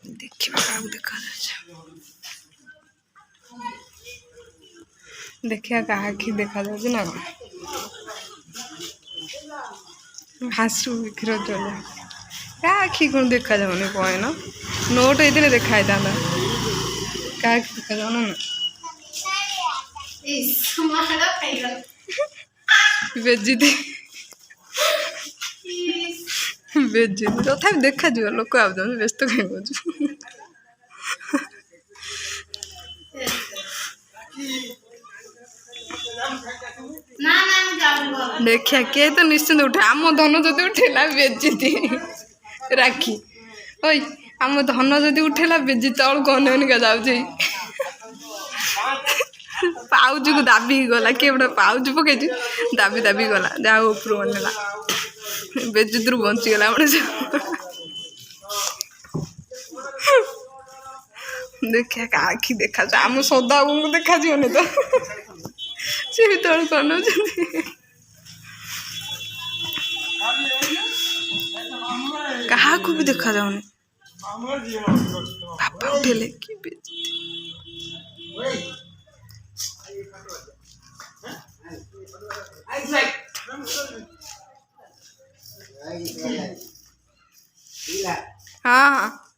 देखा क्या देखा देखिए क्या आखि देखा जाए ना हासु क्षीर चले क्या आखि कौन देखा जाऊनी कहे ना नोट ये देखा था क्या आखि देखा जाऊ ना बेजिति बेजिति तथा देखा लोक आ व्यस्त कहीं देखिया किए तो निश्चिंत उठे आम धन जदि उठेला बेजिति राखी ओई आम धन जदि उठेला बेजिति तल कौन जाऊे पाउच को दाबी गला किए गोटे पाउच पकई दाबी दाबी गला जहाँ ऊपर बनला बेजिति बंचीगला मनीष देखिया आखि देखा आम सदा को देखा तो सी भी तल कौन क्या भी देखा जाऊनी बापा उठेले कि हाँ हाँ